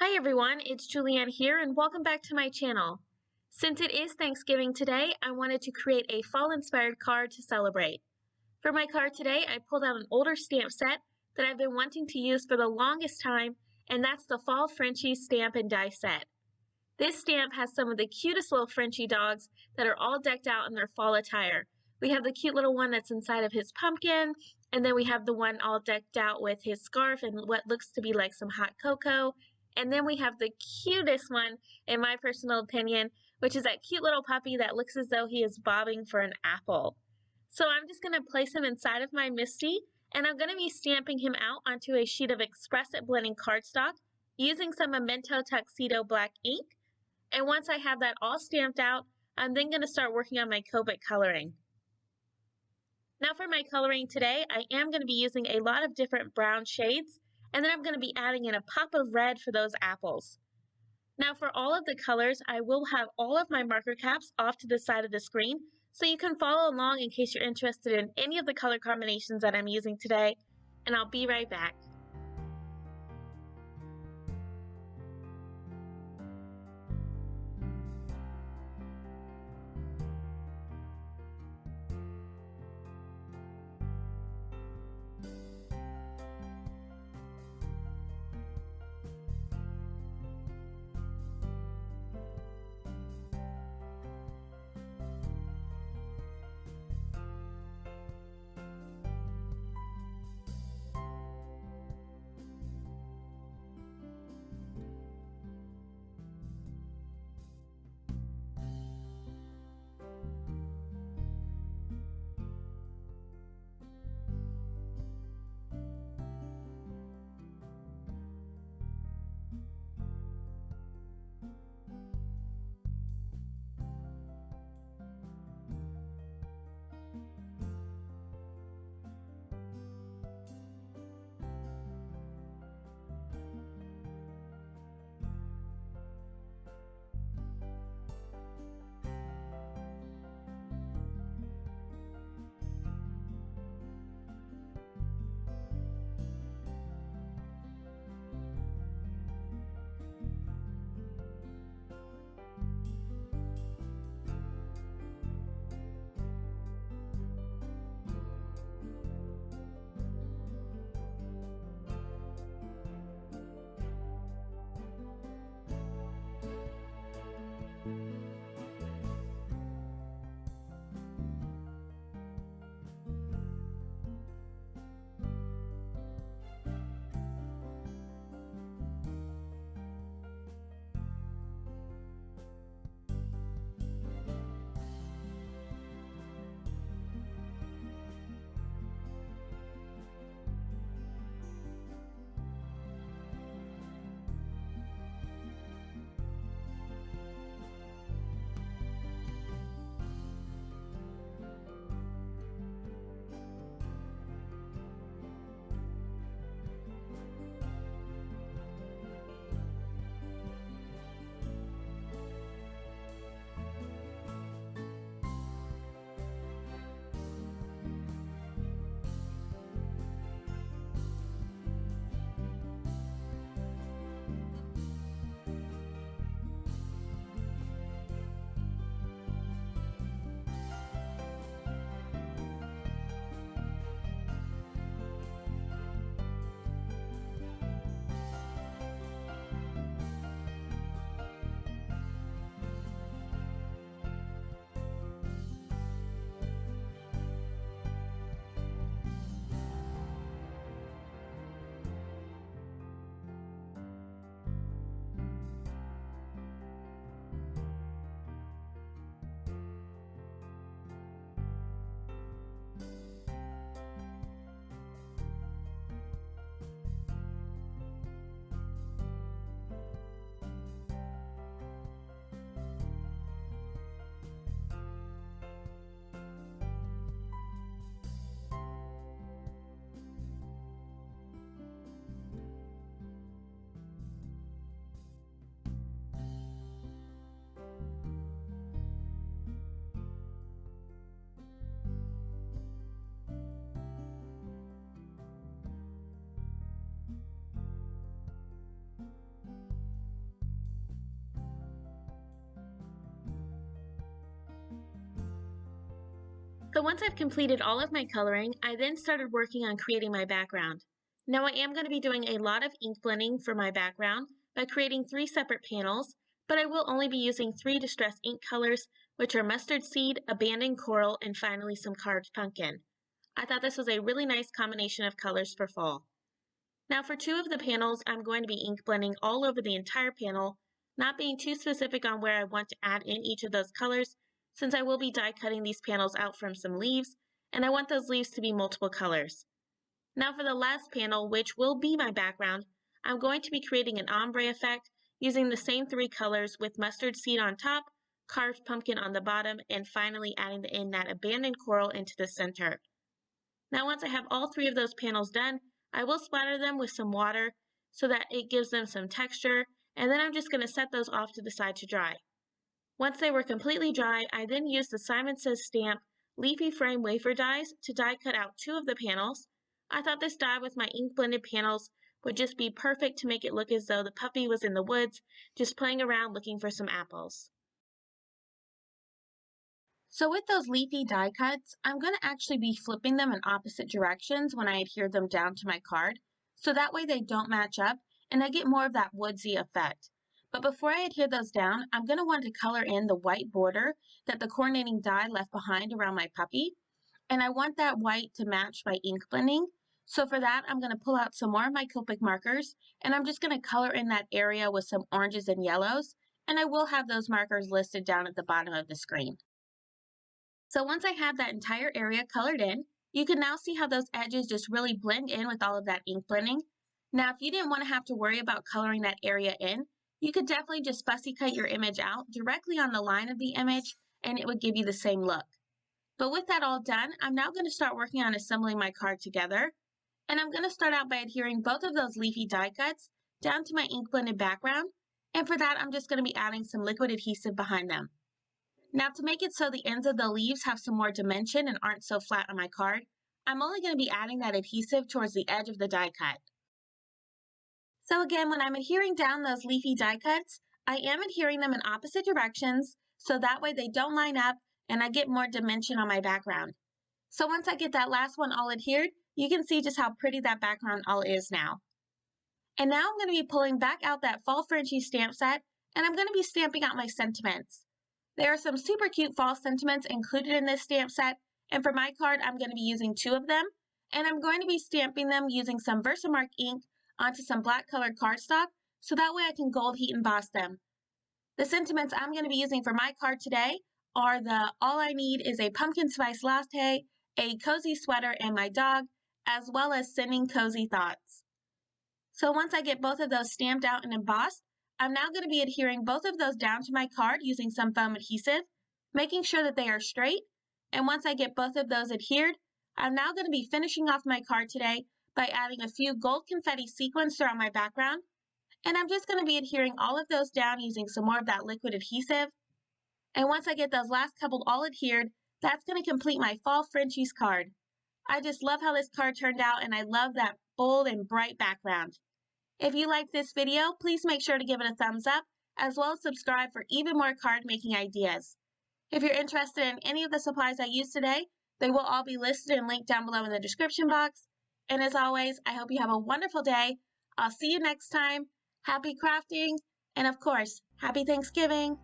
Hi everyone, it's Julianne here and welcome back to my channel. Since it is Thanksgiving today, I wanted to create a fall-inspired card to celebrate. For my card today, I pulled out an older stamp set that I've been wanting to use for the longest time, and that's the Fall Frenchies stamp and die set. This stamp has some of the cutest little Frenchie dogs that are all decked out in their fall attire. We have the cute little one that's inside of his pumpkin, and then we have the one all decked out with his scarf and what looks to be like some hot cocoa. And then we have the cutest one, in my personal opinion, which is that cute little puppy that looks as though he is bobbing for an apple. So I'm just going to place him inside of my Misty, and I'm going to be stamping him out onto a sheet of Express It blending cardstock using some Memento Tuxedo black ink. And once I have that all stamped out, I'm then going to start working on my Copic coloring. Now for my coloring today, I am going to be using a lot of different brown shades, and then I'm going to be adding in a pop of red for those apples. Now for all of the colors, I will have all of my marker caps off to the side of the screen, so you can follow along in case you're interested in any of the color combinations that I'm using today, and I'll be right back. So once I've completed all of my coloring, I then started working on creating my background. Now I am going to be doing a lot of ink blending for my background by creating 3 separate panels, but I will only be using 3 distress ink colors, which are mustard seed, abandoned coral, and finally some carved pumpkin. I thought this was a really nice combination of colors for fall. Now for 2 of the panels, I'm going to be ink blending all over the entire panel, not being too specific on where I want to add in each of those colors, since I will be die cutting these panels out from some leaves, and I want those leaves to be multiple colors. Now for the last panel, which will be my background, I'm going to be creating an ombre effect using the same 3 colors with mustard seed on top, carved pumpkin on the bottom, and finally adding in that abandoned coral into the center. Now once I have all 3 of those panels done, I will splatter them with some water so that it gives them some texture, and then I'm just going to set those off to the side to dry. Once they were completely dry, I then used the Simon Says stamp Leafy frame wafer dies to die cut out 2 of the panels. I thought this die with my ink blended panels would just be perfect to make it look as though the puppy was in the woods, just playing around looking for some apples. So with those leafy die cuts, I'm going to actually be flipping them in opposite directions when I adhere them down to my card, so that way they don't match up and I get more of that woodsy effect. But before I adhere those down, I'm going to want to color in the white border that the coordinating die left behind around my puppy, and I want that white to match my ink blending. So for that, I'm going to pull out some more of my Copic markers, and I'm just going to color in that area with some oranges and yellows, and I will have those markers listed down at the bottom of the screen. So once I have that entire area colored in, you can now see how those edges just really blend in with all of that ink blending. Now, if you didn't want to have to worry about coloring that area in, you could definitely just fussy cut your image out directly on the line of the image, and it would give you the same look. But with that all done, I'm now going to start working on assembling my card together. And I'm going to start out by adhering both of those leafy die cuts down to my ink blended background. And for that, I'm just going to be adding some liquid adhesive behind them. Now to make it so the ends of the leaves have some more dimension and aren't so flat on my card, I'm only going to be adding that adhesive towards the edge of the die cut. So again, when I'm adhering down those leafy die cuts, I am adhering them in opposite directions, so that way they don't line up and I get more dimension on my background. So once I get that last one all adhered, you can see just how pretty that background all is now. And now I'm going to be pulling back out that Fall Frenchies stamp set, and I'm going to be stamping out my sentiments. There are some super cute fall sentiments included in this stamp set, and for my card, I'm going to be using 2 of them, and I'm going to be stamping them using some Versamark ink onto some black colored cardstock, so that way I can gold heat emboss them. The sentiments I'm going to be using for my card today are the All I Need is a Pumpkin Spice Latte, a Cozy Sweater, and my dog, as well as Sending Cozy Thoughts. So once I get both of those stamped out and embossed, I'm now going to be adhering both of those down to my card using some foam adhesive, making sure that they are straight. And once I get both of those adhered, I'm now going to be finishing off my card today by adding a few gold confetti sequins throughout my background. And I'm just going to be adhering all of those down using some more of that liquid adhesive. And once I get those last couple all adhered, that's going to complete my Fall Frenchies card. I just love how this card turned out, and I love that bold and bright background. If you liked this video, please make sure to give it a thumbs up, as well as subscribe for even more card making ideas. If you're interested in any of the supplies I used today, they will all be listed and linked down below in the description box. And as always, I hope you have a wonderful day. I'll see you next time. Happy crafting, and of course, happy Thanksgiving!